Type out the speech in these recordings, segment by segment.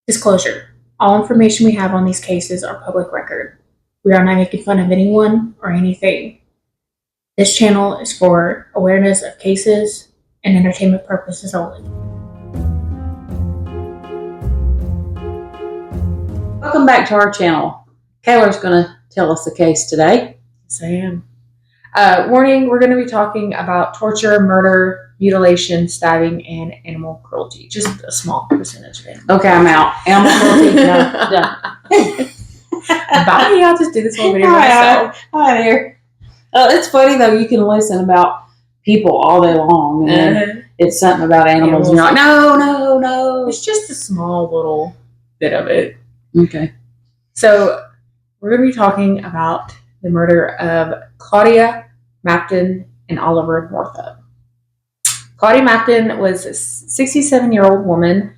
Disclosure. All information we have on these cases are public record. We are not making fun of anyone or anything. This channel is for awareness of cases and entertainment purposes only. Welcome back to our channel. Kaylor's going to tell us the case today. Yes, I am. Warning, we're going to be talking about torture, murder, mutilation, stabbing, and animal cruelty. Just a small percentage of animal Okay, I'm out. Animal cruelty, no. Bye, I'll just do this whole video myself. Hi there. It's funny, though. You can listen about people all day long, and it's something about animals, and you're like, no. It's just a small little bit of it. Okay. So, we're going to be talking about the murder of Claudia, Mapton, and Oliver Northup. Claudia Mapton was a 67-year-old woman.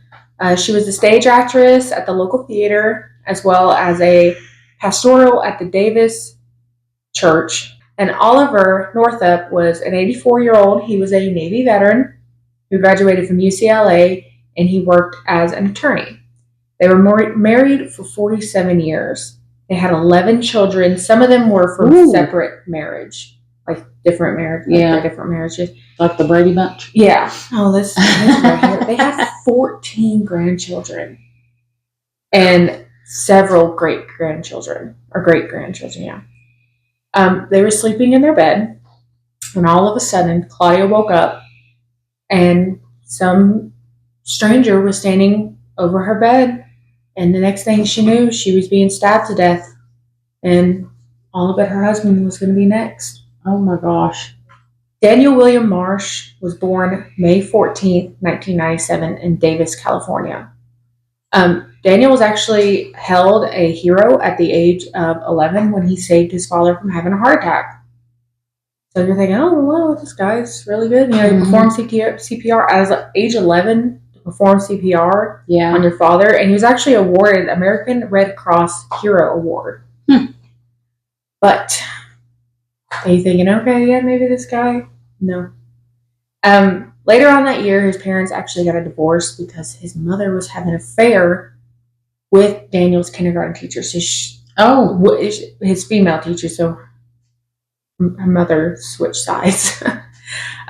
She was a stage actress at the local theater, as well as a pastoral at the Davis Church. And Oliver Northup was an 84-year-old. He was a Navy veteran who graduated from UCLA, and he worked as an attorney. They were married for 47 years. They had 11 children. Some of them were from separate marriage, like different marriages. Yeah. Different marriages. Like the Brady Bunch? Yeah. Oh, this right here. They had 14 grandchildren and several great-grandchildren, or great-grandchildren, yeah. They were sleeping in their bed when all of a sudden Claudia woke up and some stranger was standing over her bed. And the next thing she knew, she was being stabbed to death. And all but her husband was going to be next. Oh, my gosh. Daniel William Marsh was born May 14th, 1997 in Davis, California. Daniel was actually held a hero at the age of 11 when he saved his father from having a heart attack. So you're thinking, oh, well, this guy's really good. You know, he performed CPR at age 11. Perform CPR on your father, and he was actually awarded American Red Cross Hero Award. But are you thinking, okay, yeah, maybe this guy? No. Later on that year, his parents actually got a divorce because his mother was having an affair with Daniel's kindergarten teacher. So his female teacher. So her mother switched sides,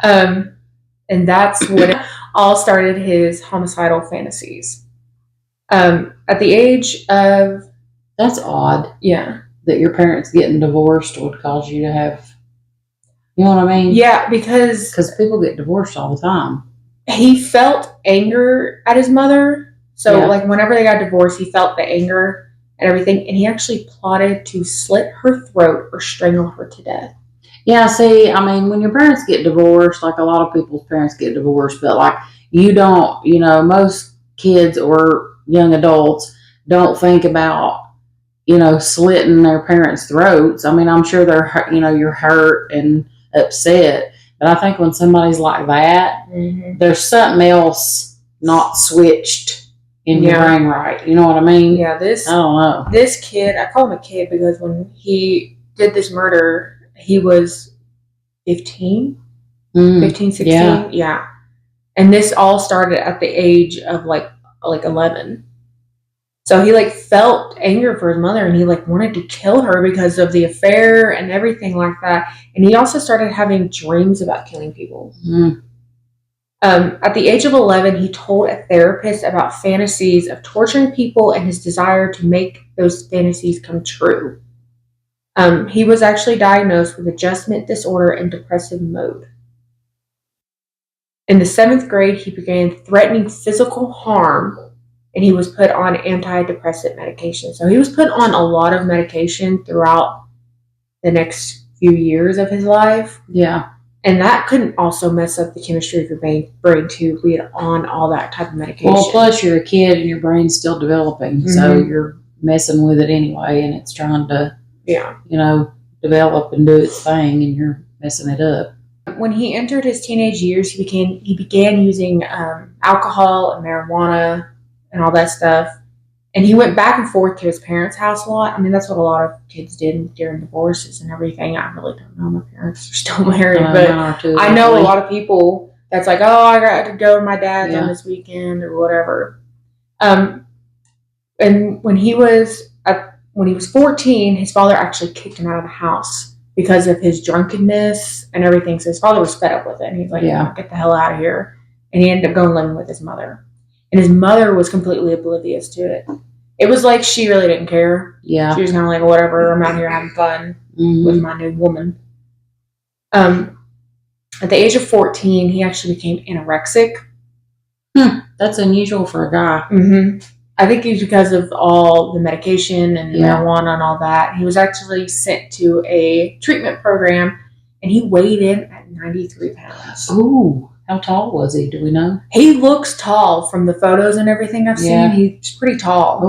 and that's what all started his homicidal fantasies. At the age of... That's odd. Yeah. That your parents getting divorced would cause you to have... You know what I mean? Yeah, because people get divorced all the time. He felt anger at his mother. So, like, whenever they got divorced, he felt the anger and everything. And he actually plotted to slit her throat or strangle her to death. Yeah, see, I mean, when your parents get divorced, like a lot of people's parents get divorced, but like you don't, you know, most kids or young adults don't think about, you know, slitting their parents' throats. I mean, I'm sure they're, you know, you're hurt and upset, but I think when somebody's like that, there's something else not switched in your brain right. You know what I mean? Yeah, I don't know. This kid, I call him a kid because when he did this murder, he was 15, 16. Yeah. And this all started at the age of like 11. So he like felt anger for his mother and he like wanted to kill her because of the affair and everything like that. And he also started having dreams about killing people. At the age of 11, he told a therapist about fantasies of torturing people and his desire to make those fantasies come true. He was actually diagnosed with adjustment disorder and depressive mode. In the 7th grade, he began threatening physical harm, and he was put on antidepressant medication. So he was put on a lot of medication throughout the next few years of his life. Yeah. And that couldn't also mess up the chemistry of your brain too, being on all that type of medication. Well, plus you're a kid and your brain's still developing, so you're messing with it anyway, and it's trying to... you know, develop and do its thing, and you're messing it up. When he entered his teenage years, he began using alcohol and marijuana and all that stuff. And he went back and forth to his parents' house a lot. I mean, that's what a lot of kids did during divorces and everything. I really don't know. My parents are still married, but I know a lot of people that's like, oh, I got to go to my dad's on this weekend or whatever. and when he was 14, his father actually kicked him out of the house because of his drunkenness and everything. So his father was fed up with it. And he's like, Yeah. get the hell out of here. And he ended up going living with his mother. And his mother was completely oblivious to it. It was like she really didn't care. Yeah. She was kind of like, whatever, I'm out here having fun with my new woman. At the age of 14, he actually became anorexic. That's unusual for a guy. Mm-hmm. I think it's because of all the medication and marijuana and all that. He was actually sent to a treatment program, and he weighed in at 93 pounds. Ooh, how tall was he? Do we know? He looks tall from the photos and everything I've seen. He's pretty tall.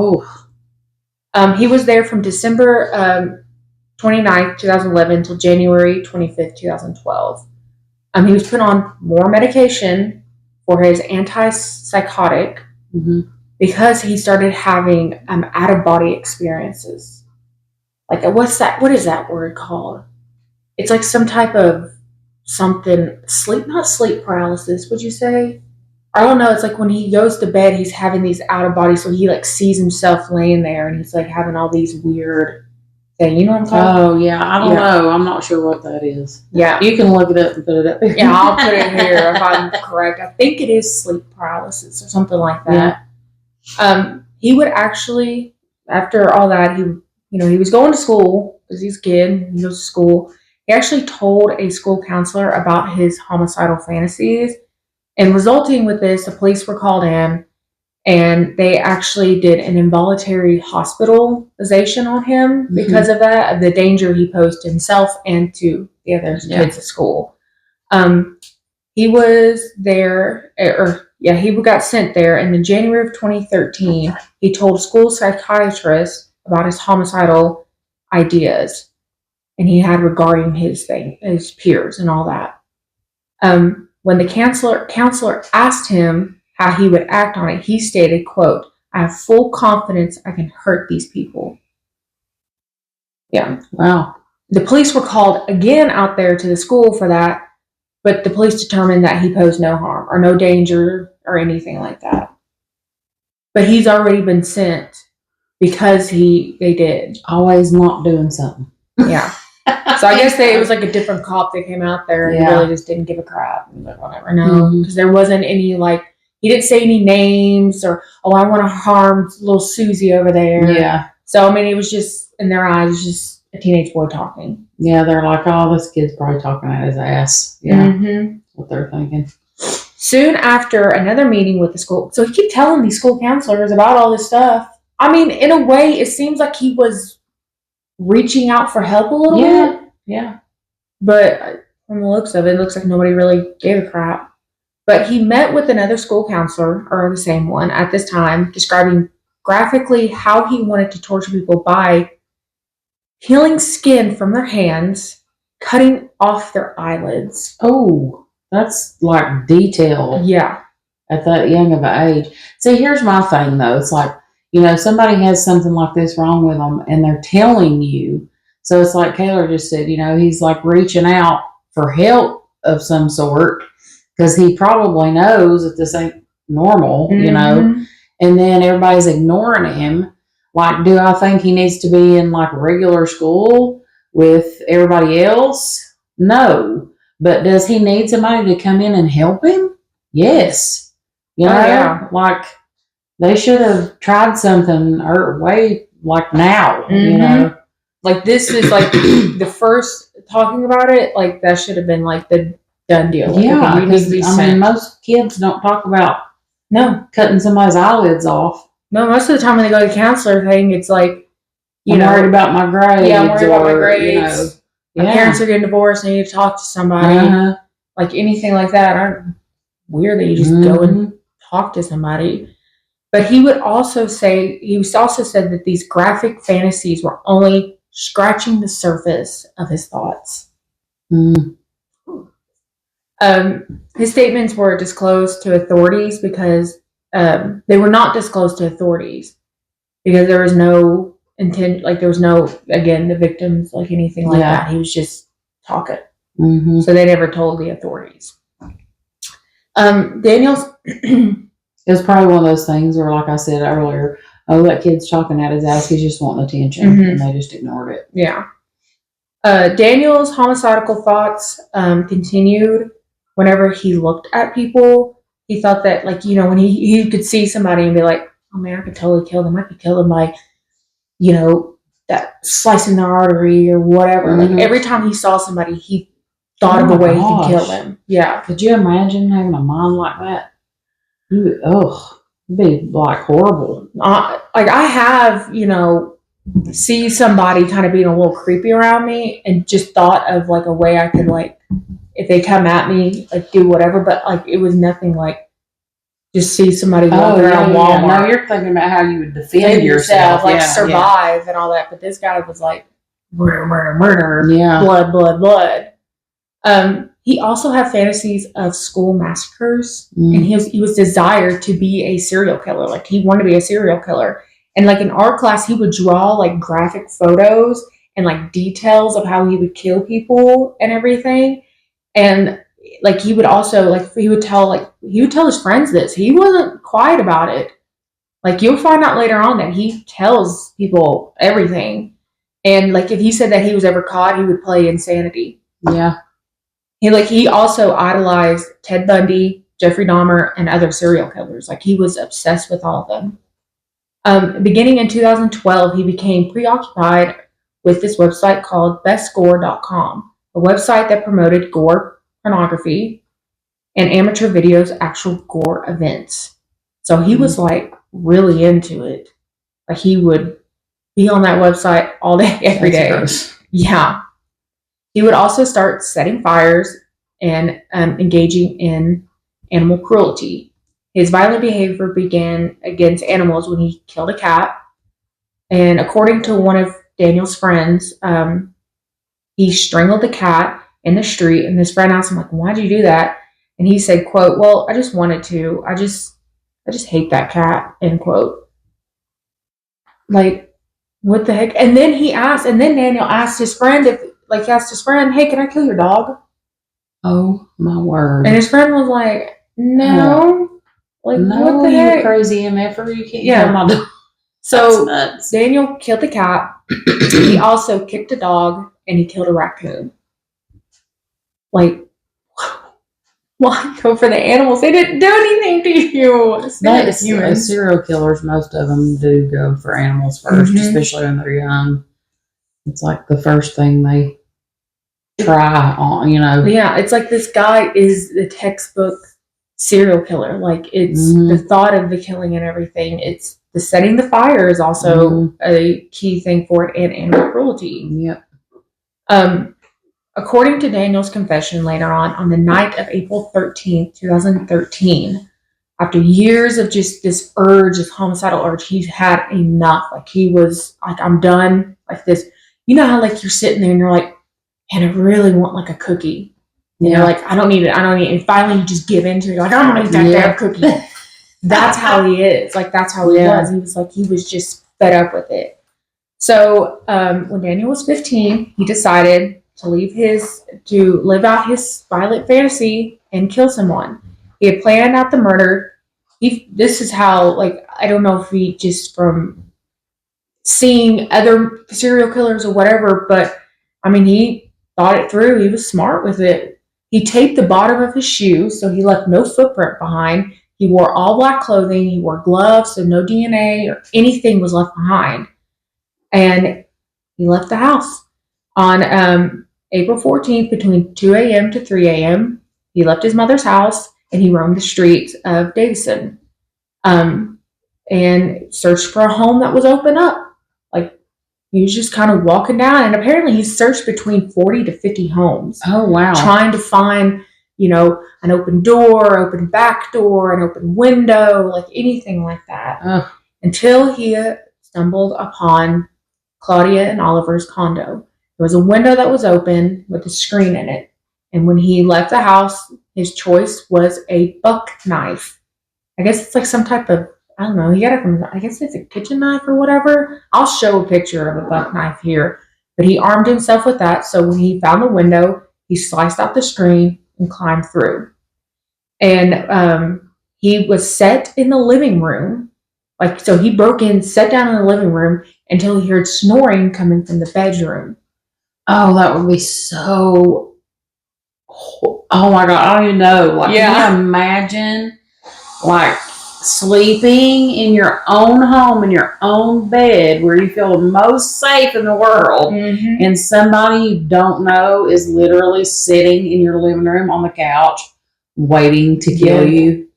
Oh. He was there from December 29th, 2011 until January 25th, 2012. He was put on more medication for his antipsychotic because he started having out-of-body experiences. Like, what's that? What is that word called? It's like some type of something, not sleep paralysis, would you say? I don't know. It's like when he goes to bed, he's having these out-of-body, so he like sees himself laying there and he's like having all these weird things. You know what I'm talking about? Oh, yeah. I don't know. I'm not sure what that is. Yeah. You can look it up and put it up here. Yeah, I'll put it here if I'm correct. I think it is sleep paralysis or something like that. Yeah. He would actually, after all that, he was going to school because he's a kid. He goes to school. He actually told a school counselor about his homicidal fantasies. And resulting with this, the police were called in, and they actually did an involuntary hospitalization on him because of that, of the danger he posed to himself and to the other kids at school. He was there, he got sent there, and in January of 2013, he told school psychiatrists about his homicidal ideas, and he had regarding his peers and all that. When the counselor asked him how he would act on it, he stated, quote, "I have full confidence I can hurt these people." Yeah. Wow. The police were called again out there to the school for that, but the police determined that he posed no harm or no danger or anything like that. But he's already been sent because they did. Always not doing something. Yeah. So I guess it was like a different cop that came out there and he really just didn't give a crap. Like, whatever. No, because there wasn't any, like, he didn't say any names or, oh, I want to harm little Susie over there. Yeah. So, I mean, it was just, in their eyes, just a teenage boy talking. Yeah, they're like, oh, this kid's probably talking out his ass. Yeah. Mm-hmm. What they're thinking. Soon after another meeting with the school, so he kept telling these school counselors about all this stuff. I mean, in a way, it seems like he was reaching out for help a little bit. Yeah. But from the looks of it, it looks like nobody really gave a crap. But he met with another school counselor, or the same one, at this time, describing graphically how he wanted to torture people by peeling skin from their hands, cutting off their eyelids. Oh, that's like detailed. Yeah. At that young of an age. See, here's my thing, though. It's like, somebody has something like this wrong with them, and they're telling you. So it's like Kaylor just said, he's like reaching out for help of some sort because he probably knows that this ain't normal, and then everybody's ignoring him. Like, do I think he needs to be in like regular school with everybody else? No. But does he need somebody to come in and help him? Yes. Like they should have tried something or way like now, Like, this is like the first talking about it. Like, that should have been like the done deal. Like, yeah, because most kids don't talk about cutting somebody's eyelids off. No, most of the time when they go to the counselor thing, it's like, I'm worried about my grades. Yeah, I'm worried about my grades. My parents are getting divorced. I need to talk to somebody. Like anything like that. Aren't weird that you just go and talk to somebody. But he also said that these graphic fantasies were only scratching the surface of his thoughts. His statements were disclosed to authorities because they were not disclosed to authorities because there was no intent, like there was no, again, the victims, like anything like that. He was just talking. So they never told the authorities. Daniel's It was probably one of those things where, like I said earlier, oh, that kid's talking at his ass. He's just wanting attention, and they just ignored it. Yeah. Daniel's homicidal thoughts continued whenever he looked at people. He thought that, like, you know, when he could see somebody and be like, oh man, I could totally kill them. I could kill them by, you know, that slicing their artery or whatever. Like, every time he saw somebody, he thought of a way he could kill them. Yeah. Could you imagine having a mind like that? It'd be like horrible. Like, I have, you know, see somebody kind of being a little creepy around me and just thought of like a way I could, like, if they come at me, like, do whatever, but like it was nothing like just see somebody walking around Walmart. No, you're thinking about how you would defend yourself, like survive and all that. But this guy was like murder, murder, murder, blood, blood, blood. He also had fantasies of school massacres, and he was desired to be a serial killer. Like, he wanted to be a serial killer. And like in art class, he would draw like graphic photos and like details of how he would kill people and everything. And like he would also like he would tell his friends this. He wasn't quiet about it. Like, you'll find out later on that he tells people everything. And like if he said that he was ever caught, he would play insanity. Yeah. He also idolized Ted Bundy, Jeffrey Dahmer, and other serial killers. Like, he was obsessed with all of them. Beginning in 2012, he became preoccupied with this website called bestgore.com, a website that promoted gore pornography and amateur videos, actual gore events. So he was like really into it. Like, he would be on that website all day, every day. Gross. Yeah. He would also start setting fires and engaging in animal cruelty. His violent behavior began against animals when he killed a cat. And according to one of Daniel's friends, he strangled the cat in the street. And his friend asked him, like, why'd you do that? And he said, quote, well, I just wanted to. I just hate that cat, end quote. Like, what the heck? And then Daniel asked his friend hey, can I kill your dog? Oh my word. And his friend was like, no. Like, no, what the heck? You crazy MFer, you can't kill my dog. So Daniel killed the cat. He also kicked a dog and he killed a raccoon. Like, why go for the animals? They didn't do anything to you. Serial killers, most of them do go for animals first, especially when they're young. It's like the first thing they try on, you know. Yeah, it's like this guy is the textbook serial killer. Like, it's the thought of the killing and everything. It's the setting the fire is also a key thing for it, and animal cruelty. Yep. According to Daniel's confession later on the night of April 13th, 2013, after years of just this homicidal urge, he had enough. Like, he was like, I'm done. Like, this, you know how like you're sitting there and you're like, man, I really want like a cookie. And you're like, I don't need it. And finally you just give in to it. You're like, I'm going to eat that damn cookie. That's how he is. Like, that's how he was. He was like, he was just fed up with it. So when Daniel was 15, he decided to live out his violent fantasy and kill someone. He had planned out the murder. This is how, like, I don't know if he just from seeing other serial killers or whatever, but I mean, he thought it through. He was smart with it. He taped the bottom of his shoe so he left no footprint behind. He wore all black clothing. He wore gloves, so no DNA or anything was left behind. And he left the house. On April 14th, between 2 a.m. to 3 a.m., he left his mother's house and he roamed the streets of Davison and searched for a home that was open up. Like, he was just kind of walking down, and apparently he searched between 40 to 50 homes. Oh, wow. Trying to find, you know, an open door, open back door, an open window, like anything like that. Until he stumbled upon Claudia and Oliver's condo. There was a window that was open with a screen in it. And when he left the house, his choice was a buck knife. I guess it's like some type of, I don't know, I guess it's a kitchen knife or whatever. I'll show a picture of a buck knife here. But he armed himself with that. So when he found the window, he sliced out the screen and climbed through. And he was set in the living room. Like, so he broke in, sat down in the living room until he heard snoring coming from the bedroom. Oh, that would be so. Oh my God, I don't even know. Like, can you imagine, like, sleeping in your own home, in your own bed, where you feel the most safe in the world, and somebody you don't know is literally sitting in your living room on the couch waiting to kill you?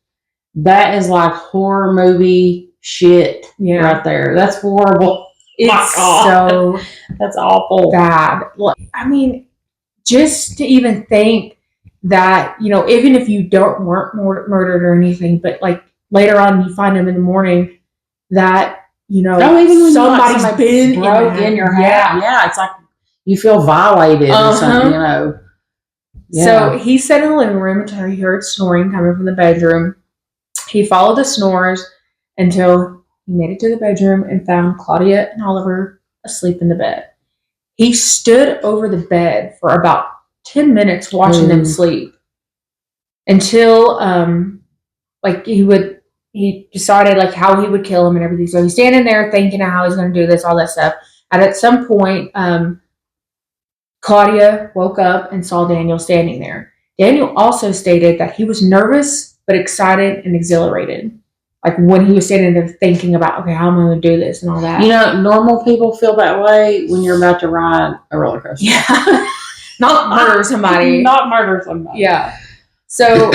That is like horror movie shit right there. That's horrible. It's so that's awful. Bad. I mean, just to even think that, you know, even if you weren't murdered or anything, but like later on you find them in the morning that, you know, even when somebody's been broke in your house. Yeah, it's like you feel violated or something, you know. Yeah. So he sat in the living room until he heard snoring coming from the bedroom. He followed the snores until he made it to the bedroom and found Claudia and Oliver asleep in the bed. He stood over the bed for about 10 minutes watching them sleep until he decided like how he would kill him and everything. So he's standing there thinking of how he's going to do this, all that stuff. And at some point, Claudia woke up and saw Daniel standing there. Daniel also stated that he was nervous but excited and exhilarated. Like when he was standing there thinking about, okay, how am I going to do this and all that. You know, normal people feel that way when you're about to ride a roller coaster. Yeah. Not murder somebody. Not murder somebody. Yeah. So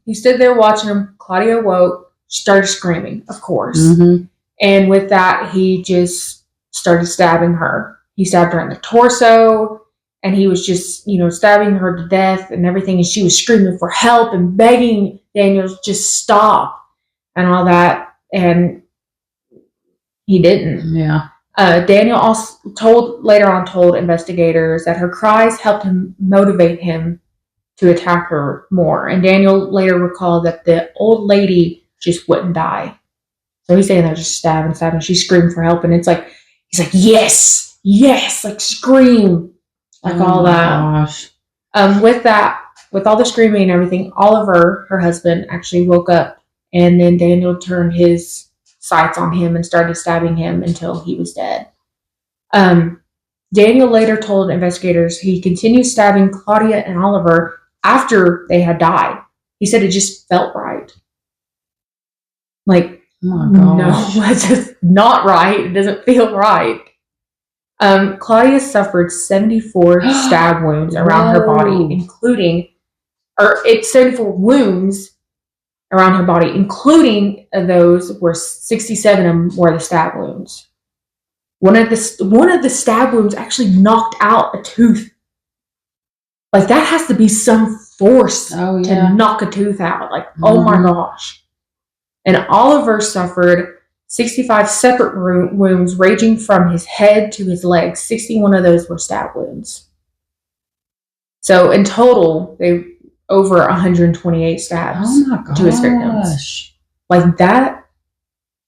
he stood there watching him. Claudia woke, started screaming, of course. And with that, he just started stabbing her. He stabbed her in the torso. And he was just, you know, stabbing her to death and everything. And she was screaming for help and begging Daniel to just stop and all that. And he didn't. Yeah. Daniel also later on told investigators that her cries helped him motivate him to attack her more. And Daniel later recalled that the old lady just wouldn't die. So he's saying they're just stabbing. She screamed for help. And it's like, he's like, yes, like scream. Like all that. Gosh. With all the screaming and everything, Oliver, her husband, actually woke up, and then Daniel turned his sights on him and started stabbing him until he was dead. Daniel later told investigators he continued stabbing Claudia and Oliver after they had died. He said it just felt right. Like, no, that's just not right. It doesn't feel right. Claudia suffered 74 stab wounds around her body, including 74 wounds around her body, including those were 67 of them were the stab wounds. One of the stab wounds actually knocked out a tooth. Like that has to be some force to knock a tooth out. Like, oh my gosh. And Oliver suffered 65 separate wounds ranging from his head to his legs. 61 of those were stab wounds. So in total, they over 128 stabs to his victims. Like that.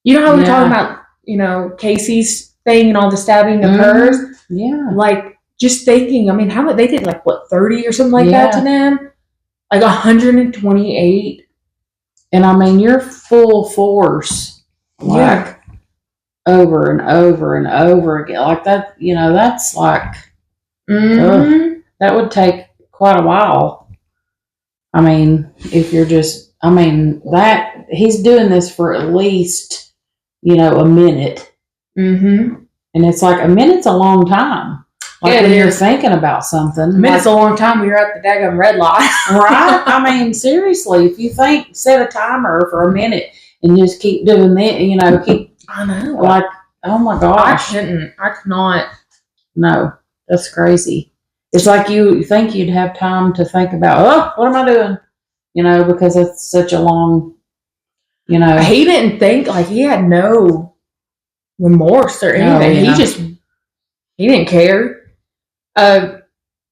You know how we were talking about, you know, Casey's thing and all the stabbing of hers? Yeah. Like just thinking, I mean, how much they did, like what, 30 or something like that to them? Like 128. And I mean, you're full force. Like over and over and over again. Like that, you know, that's like, that would take quite a while. I mean, if you're just, I mean, that, he's doing this for at least, you know, a minute. And it's like, a minute's a long time. Like when you're thinking about something. A minute's a long time when you're at the daggum red light. Right? I mean, seriously, if you set a timer for a minute and just keep doing that, you know, I know. Like, oh my gosh. I could not. No, that's crazy. It's like you think you'd have time to think about, what am I doing? You know, because it's such a long, you know. He didn't think, like, he had no remorse or anything. He didn't care.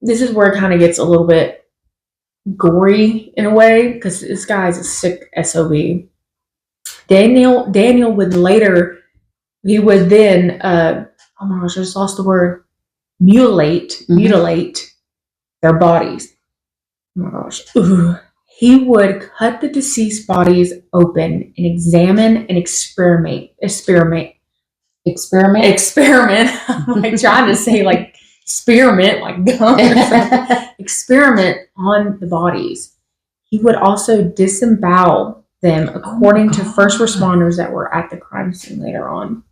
This is where it kind of gets a little bit gory in a way, because this guy's a sick SOB. Daniel would later, he would then, oh my gosh, I just lost the word, mutilate their bodies. Oh my gosh. Ooh. he would cut the deceased bodies open and examine and experiment. I'm like trying to say like spearmint, like gum or something. Experiment on the bodies. He would also disembowel them according to first responders that were at the crime scene later on.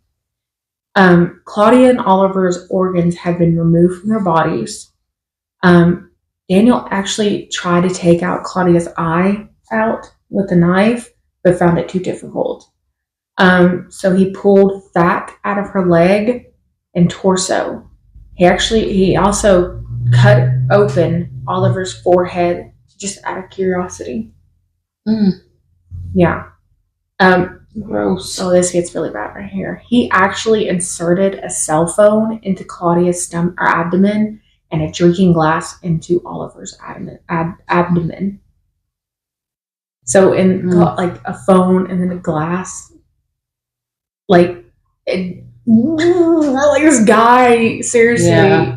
Claudia and Oliver's organs had been removed from their bodies. Daniel actually tried to take out Claudia's eye out with a knife, but found it too difficult. So he pulled fat out of her leg and torso. He also cut open Oliver's forehead just out of curiosity. Yeah. Gross. Oh, this gets really bad right here. He actually inserted a cell phone into Claudia's abdomen and a drinking glass into Oliver's abdomen. So in like a phone and then a glass, like this guy seriously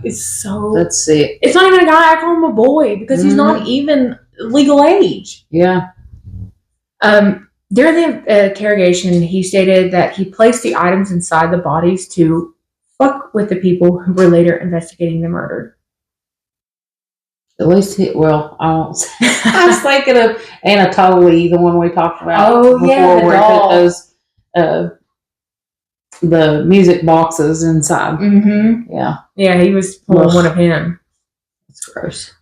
is so. That's sick. It's not even a guy. I call him a boy because he's not even legal age. Yeah. During the interrogation, he stated that he placed the items inside the bodies to fuck with the people who were later investigating the murder. At least, I was thinking of Anatoly, the one we talked about before, where he put those, the music boxes inside. Mm-hmm. Yeah, he was pulling one of him. That's gross.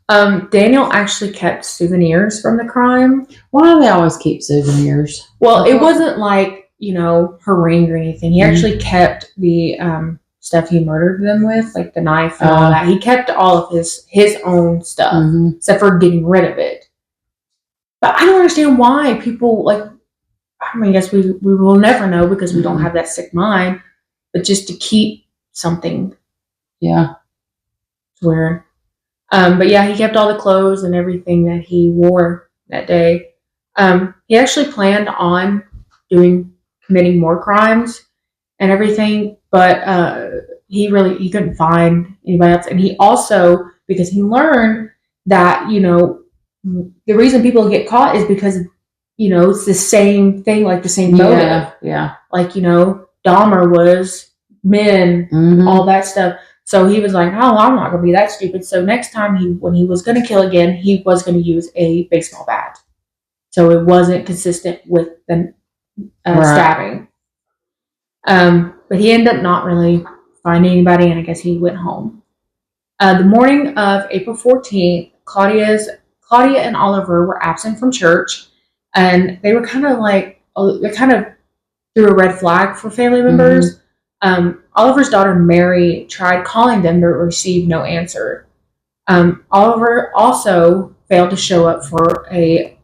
Daniel actually kept souvenirs from the crime. Why do they always keep souvenirs? Well, it wasn't like, her ring or anything. He actually kept the stuff he murdered them with, like the knife and all that. He kept all of his own stuff, except for getting rid of it. But I don't understand why people, I guess we will never know because we don't have that sick mind, but just to keep something. Yeah. It's weird. But yeah, he kept all the clothes and everything that he wore that day. He actually planned on committing more crimes and everything, but he couldn't find anybody else. And he also, because he learned that, the reason people get caught is because, it's the same thing, like the same motive. Yeah. Like, Dahmer was men, all that stuff. So he was like, oh, I'm not going to be that stupid. So next time when he was going to kill again, he was going to use a baseball bat. So it wasn't consistent with the stabbing. But he ended up not really finding anybody, and I guess he went home. The morning of April 14th, Claudia and Oliver were absent from church, and they were kind of threw a red flag for family members. Oliver's daughter Mary tried calling them but received no answer. Oliver also failed to show up for a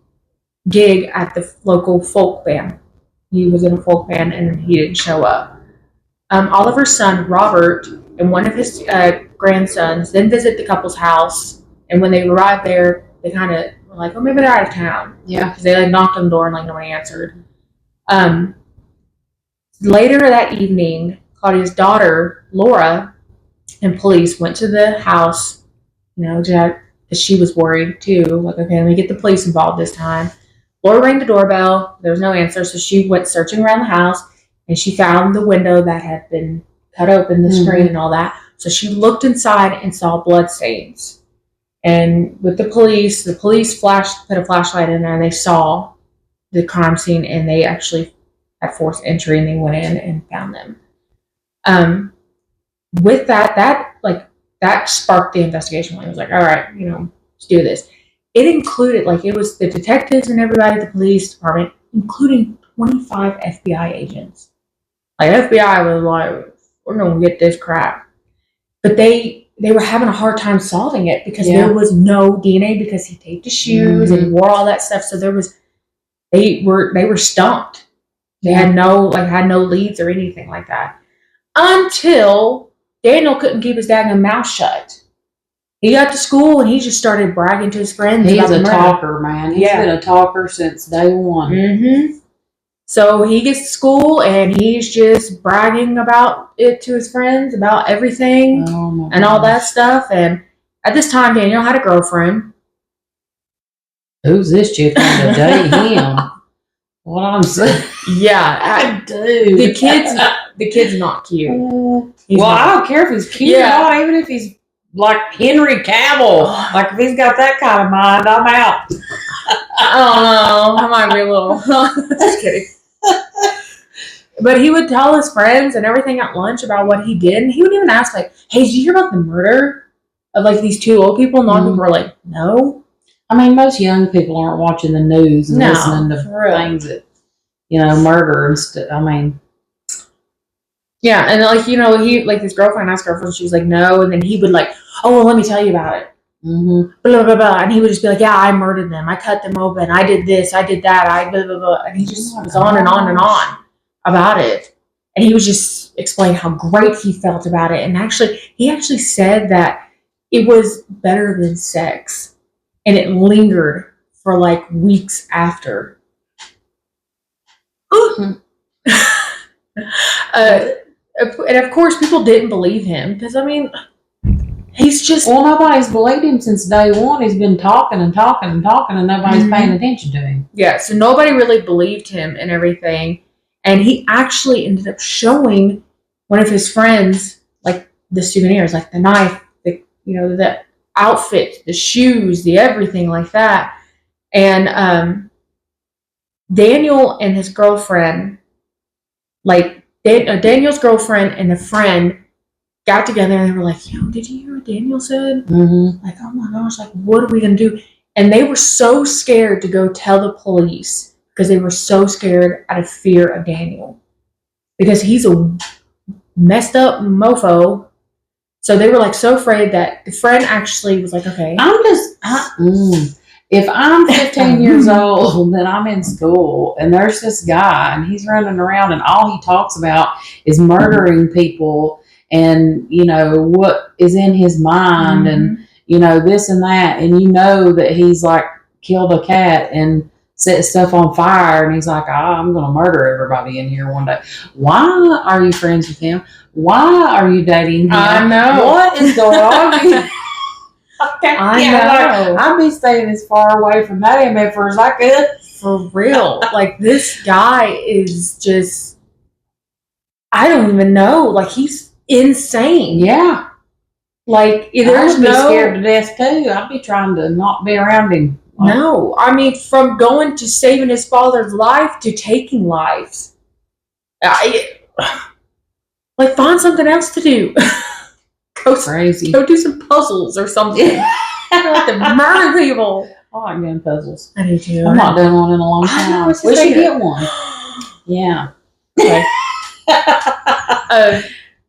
gig at the local folk band. He was in a folk band and he didn't show up. Oliver's son Robert and one of his grandsons then visit the couple's house, and when they arrived there, they kind of were like, "Oh, maybe they're out of town." Yeah, because they knocked on the door and nobody answered. Later that evening, Claudia's daughter, Laura, and police went to the house, because she was worried too. Like, okay, let me get the police involved this time. Laura rang the doorbell. There was no answer, so she went searching around the house, and she found the window that had been cut open, the screen and all that. So she looked inside and saw blood stains. And with the police put a flashlight in there, and they saw the crime scene, and they actually had forced entry, and they went in and found them. With that sparked the investigation. It was like, all right, let's do this. It included, it was the detectives and everybody at the police department, including 25 FBI agents. FBI was like, we're going to get this crap. But they were having a hard time solving it because there was no DNA, because he taped his shoes and wore all that stuff. So they were stumped. They had no leads or anything like that. Until Daniel couldn't keep his daggone mouth shut. He got to school and he just started bragging to his friends. He's a talker, man. He's been a talker since day one. So he gets to school and he's just bragging about it to his friends, about everything and all that stuff. And at this time, Daniel had a girlfriend. Who's this chick going to date him? What I'm saying. Yeah, Dude. the kid's not cute. I don't care if he's cute or not, even if he's like Henry Cavill. Like if he's got that kind of mind, I'm out. I don't know. I might be a little. Just kidding. But he would tell his friends and everything at lunch about what he did, and he would even ask, like, "Hey, did you hear about the murder of like these two old people?" And all people were like, "No." I mean, most young people aren't watching the news and listening to things that, murder and stuff. I mean, yeah, and like he like his girlfriend asked her first, she was like, "No," and then he would like, "Oh, well, let me tell you about it." Mm-hmm. Blah blah blah, and he would just be like, "Yeah, I murdered them. I cut them open. I did this. I did that. I blah blah blah," and he just was on and on and on about it. And he would just explain how great he felt about it. And he actually said that it was better than sex. And it lingered for like weeks after. And of course, people didn't believe him. Because, I mean, he's just... Well, nobody's believed him since day one. He's been talking and talking and talking, and nobody's paying attention to him. Yeah, so nobody really believed him and everything. And he actually ended up showing one of his friends, like, the souvenirs, like the knife, the outfit, the shoes, the everything like that. And Daniel and his girlfriend, like, Daniel's girlfriend and a friend got together and they were like, "Yo, did you hear what Daniel said?" Mm-hmm. Like, "Oh my gosh, like, what are we going to do?" And they were so scared to go tell the police. Because they were so scared out of fear of Daniel. Because he's a messed up mofo. So they were like so afraid that the friend actually was like, "Okay." If I'm 15 years old, then I'm in school, and there's this guy, and he's running around, and all he talks about is murdering people, and, what is in his mind, and, this and that, and that he's, like, killed a cat, and set stuff on fire, and he's like, I'm going to murder everybody in here one day. Why are you friends with him? Why are you dating him? I know. What is going on here? I know. I'd be staying as far away from that MFer as I could. For real. Like, this guy is just, I don't even know. Like, he's insane. Yeah. Like, there's I'd be scared to death, too. I'd be trying to not be around him. No, I mean, from going to saving his father's life to taking lives. Like, find something else to do. Crazy. Go do some puzzles or something. Like to murder people. I like doing puzzles. I do too. I'm not doing one in a long time. We should get one. Yeah. Okay.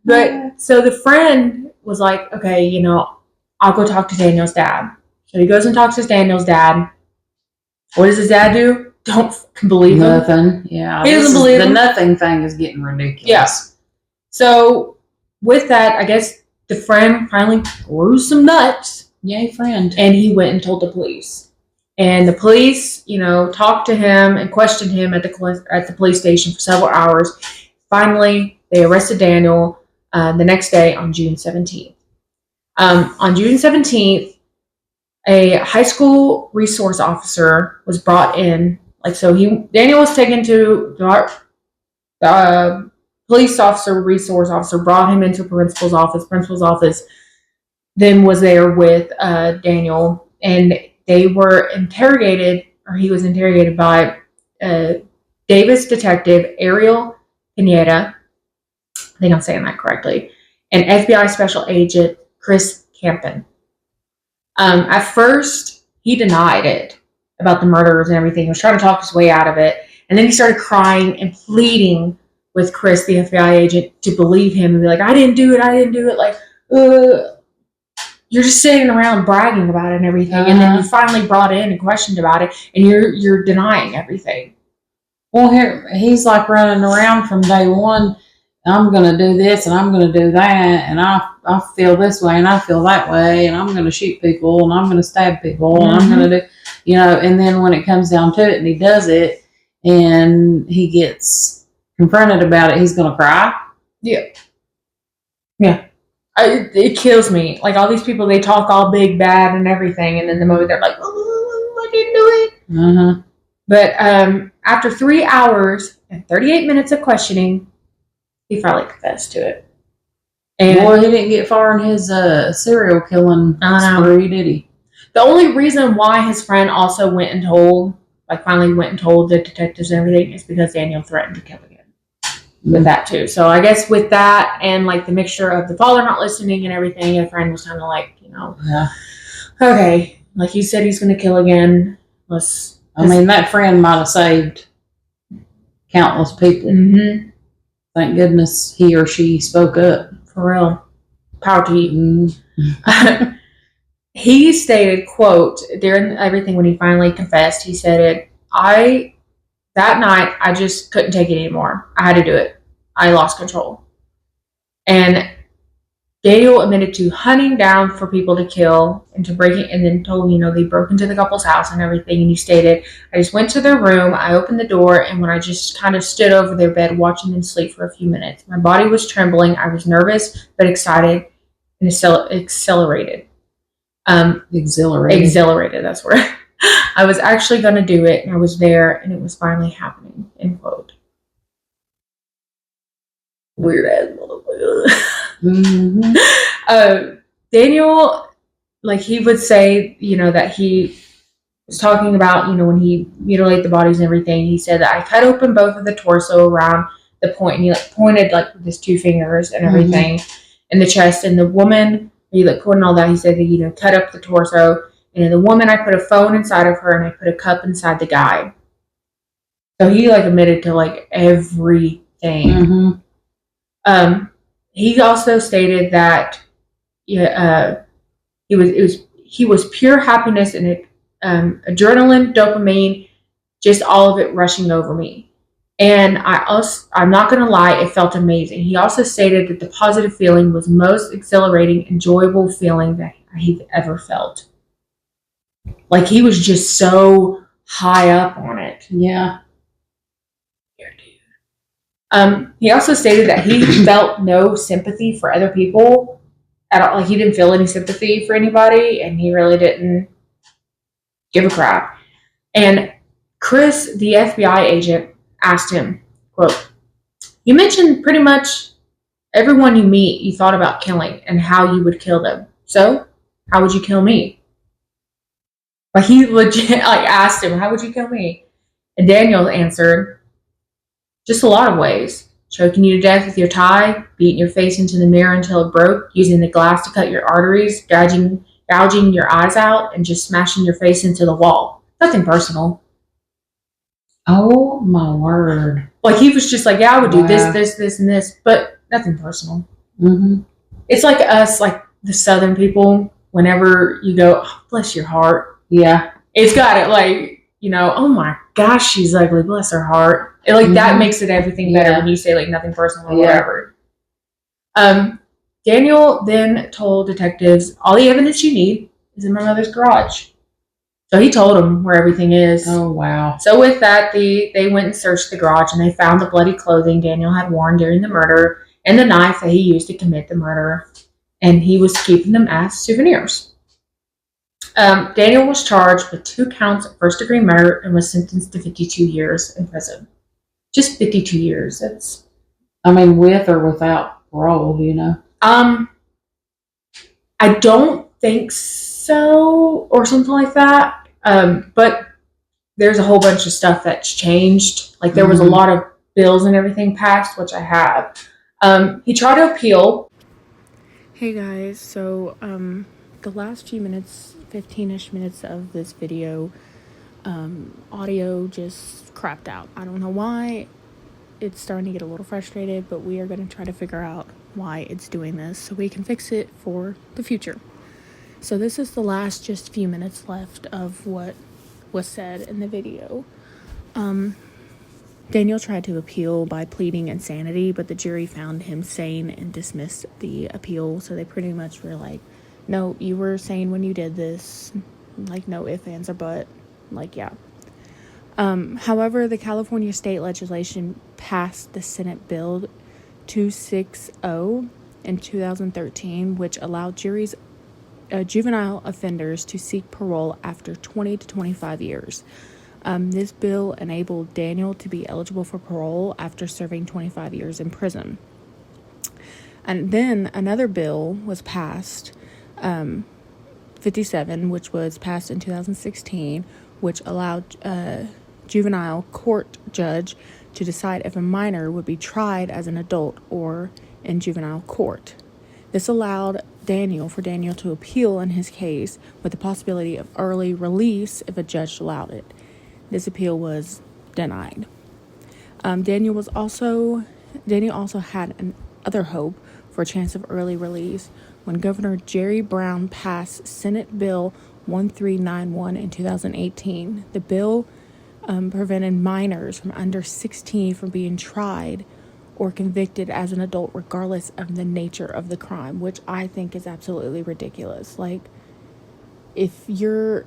But so the friend was like, "Okay, I'll go talk to Daniel's dad." So he goes and talks to Daniel's dad. What does his dad do? Don't believe him. Nothing. Yeah. He doesn't believe him. The nothing thing is getting ridiculous. Yeah. So with that, I guess the friend finally grew some nuts. Yay, friend. And he went and told the police. And the police, talked to him and questioned him at the police station for several hours. Finally, they arrested Daniel the next day on June 17th. On June 17th, a high school resource officer was brought in. Daniel was taken to the resource officer brought him into principal's office. Principal's office then was there with Daniel, and they were interrogated, or he was interrogated by Davis detective Ariel Pineda. I think I'm saying that correctly. And FBI special agent Chris Campen. At first, he denied it about the murders and everything. He was trying to talk his way out of it. And then he started crying and pleading with Chris, the FBI agent, to believe him and be like, I didn't do it. Like, you're just sitting around bragging about it and everything. And then you finally brought in and questioned about it, and you're denying everything. Well, here, he's like running around from day one. I'm going to do this and I'm going to do that, and I feel this way and I feel that way, and I'm going to shoot people and I'm going to stab people and I'm going to do, and then when it comes down to it and he does it and he gets confronted about it, he's going to cry. Yeah. Yeah. It kills me. Like, all these people, they talk all big, bad and everything, and then the moment they're like, oh, didn't do it. Uh-huh. But after 3 hours and 38 minutes of questioning, he finally confessed to it. And boy, he didn't get far in his serial killing spree, did he? The only reason why his friend also finally went and told the detectives and everything is because Daniel threatened to kill again. With that too. So I guess with that and like the mixture of the father not listening and everything, a friend was kind of like, okay, like he said he's going to kill again. That friend might have saved countless people. Mm-hmm. Thank goodness he or she spoke up. For real. Power to you. Mm-hmm. He stated, quote, during everything when he finally confessed, he said, that night, I just couldn't take it anymore. I had to do it. I lost control. And Daniel admitted to hunting down for people to kill and to breaking, and then told, they broke into the couple's house and everything. And he stated, I just went to their room, I opened the door, and when I just kind of stood over their bed watching them sleep for a few minutes, my body was trembling. I was nervous, but excited and exhilarated. Exhilarated, that's where I was actually going to do it, and I was there, and it was finally happening, end quote. Weird ass motherfucker. Mm-hmm. Daniel, like he would say, that he was talking about, when he mutilated the bodies and everything, he said that I cut open both of the torso around the point, and he pointed with his 2 fingers and everything, in the chest, and the woman, he pointed all that, he said that, cut up the torso, and in the woman, I put a phone inside of her, and I put a cup inside the guy. So he admitted to everything. Mm-hmm. He also stated that he was pure happiness and adrenaline, dopamine, just all of it rushing over me. And I'm not going to lie, it felt amazing. He also stated that the positive feeling was most exhilarating, enjoyable feeling that he'd ever felt. Like he was just so high up on it. Yeah. He also stated that he felt no sympathy for other people at all. Like he didn't feel any sympathy for anybody, and he really didn't give a crap. And Chris, the FBI agent, asked him, quote, you mentioned pretty much everyone you meet you thought about killing and how you would kill them. So, how would you kill me? Like he legit asked him, how would you kill me? And Daniel answered, just a lot of ways. Choking you to death with your tie, beating your face into the mirror until it broke, using the glass to cut your arteries, gouging your eyes out, and just smashing your face into the wall. Nothing personal. Oh my word. Like he was just I would do this, and this, but nothing personal. Mm-hmm. It's like us, the Southern people, whenever you go, oh, bless your heart. Yeah. It's got it oh my gosh, she's ugly, bless her heart. It, that makes it everything better when you say nothing personal or whatever. Daniel then told detectives, all the evidence you need is in my mother's garage. So he told them where everything is. Oh, wow. So with that, they went and searched the garage, and they found the bloody clothing Daniel had worn during the murder and the knife that he used to commit the murder. And he was keeping them as souvenirs. Daniel was charged with 2 counts of first-degree murder and was sentenced to 52 years in prison. Just 52 years. That's... with or without parole, I don't think so, or something like that. But there's a whole bunch of stuff that's changed. There was a lot of bills and everything passed, which I have. He tried to appeal. Hey guys, so the last few minutes, 15-ish minutes of this video, audio just crapped out. I don't know why. It's starting to get a little frustrated, but we are going to try to figure out why it's doing this so we can fix it for the future. So this is the last just few minutes left of what was said in the video. Daniel tried to appeal by pleading insanity, but the jury found him sane and dismissed the appeal. So they pretty much were like, no, you were sane when you did this. No ifs, ands, or but. Yeah. However, the California state legislation passed the Senate Bill 260 in 2013, which allowed juries juvenile offenders to seek parole after 20 to 25 years. This bill enabled Daniel to be eligible for parole after serving 25 years in prison. And then another bill was passed, 57, which was passed in 2016, which allowed a juvenile court judge to decide if a minor would be tried as an adult or in juvenile court. This allowed Daniel to appeal in his case with the possibility of early release if a judge allowed it. This appeal was denied. Daniel also had another hope for a chance of early release when Governor Jerry Brown passed Senate Bill 1391 in 2018. The bill prevented minors from under 16 from being tried or convicted as an adult regardless of the nature of the crime, which I think is absolutely ridiculous. Like, if you're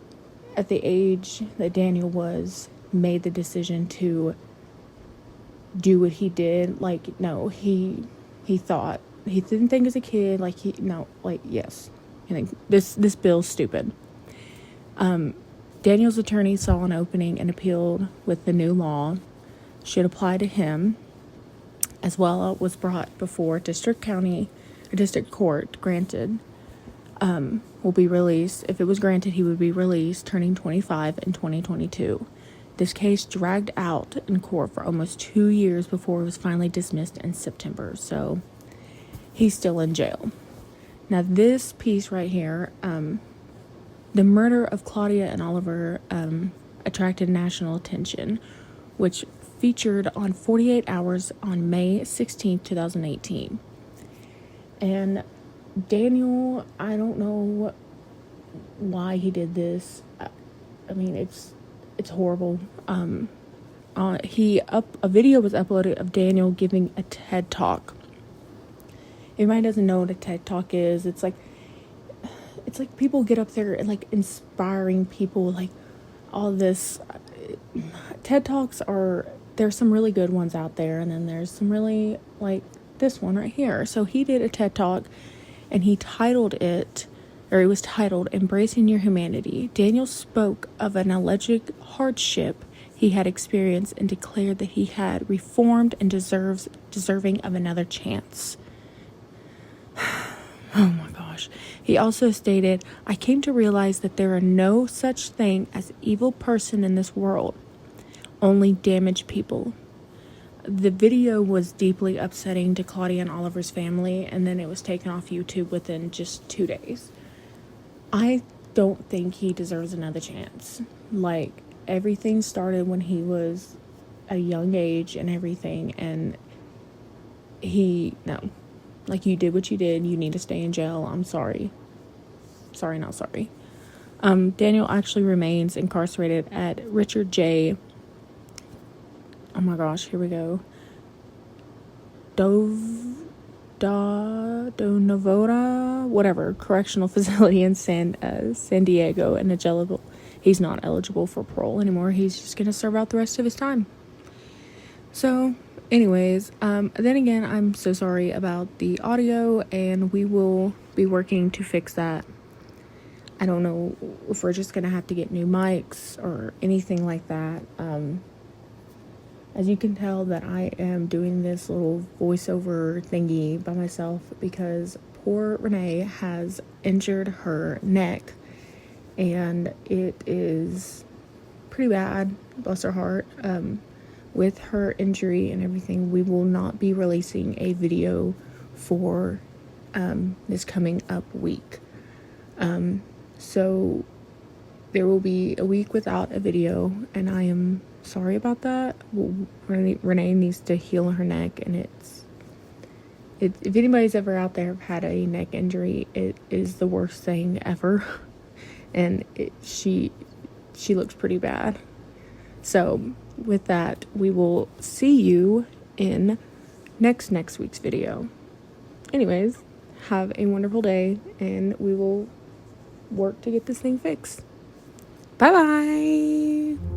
at the age that Daniel made the decision to do what he did, like, no, he didn't think as a kid, yes. I think this bill's stupid. Daniel's attorney saw an opening and appealed with the new law should apply to him, as well. It was brought before district court, granted, will be released. If it was granted, he would be released, turning 25 in 2022. This case dragged out in court for almost 2 years before it was finally dismissed in September. So he's still in jail. Now, this piece right here, the murder of Claudia and Oliver attracted national attention, which featured on 48 Hours on May 16, 2018. And Daniel, I don't know why he did this. I mean, it's horrible. A video was uploaded of Daniel giving a TED Talk. Everybody doesn't know what a TED Talk is. It's like people get up there and like inspiring people, like all this. TED Talks there's some really good ones out there, and then there's some really, like this one right here. So he did a TED Talk, and it was titled Embracing Your Humanity. Daniel spoke of an alleged hardship he had experienced and declared that he had reformed and deserving of another chance. Oh my gosh. He also stated, I came to realize that there are no such thing as evil person in this world, only damaged people. The video was deeply upsetting to Claudia and Oliver's family, and then it was taken off YouTube within just 2 days. I don't think he deserves another chance. Like, everything started when he was a young age and everything, and no. Like, you did what you did. You need to stay in jail. I'm sorry. Sorry, not sorry. Daniel actually remains incarcerated at Richard J. Oh my gosh, here we go. Novota, whatever, correctional facility in San Diego, and he's not eligible for parole anymore. He's just going to serve out the rest of his time. So, anyways, then again, I'm so sorry about the audio, and we will be working to fix that. I don't know if we're just going to have to get new mics or anything like that. As you can tell that I am doing this little voiceover thingy by myself because poor Renee has injured her neck, and it is pretty bad, bless her heart. With her injury and everything, we will not be releasing a video for this coming up week. So there will be a week without a video, and I am sorry about that. Renee needs to heal her neck, and if anybody's ever out there had a neck injury, it is the worst thing ever, and she looks pretty bad. So with that, we will see you in next week's video. Anyways, have a wonderful day, and we will work to get this thing fixed. Bye bye.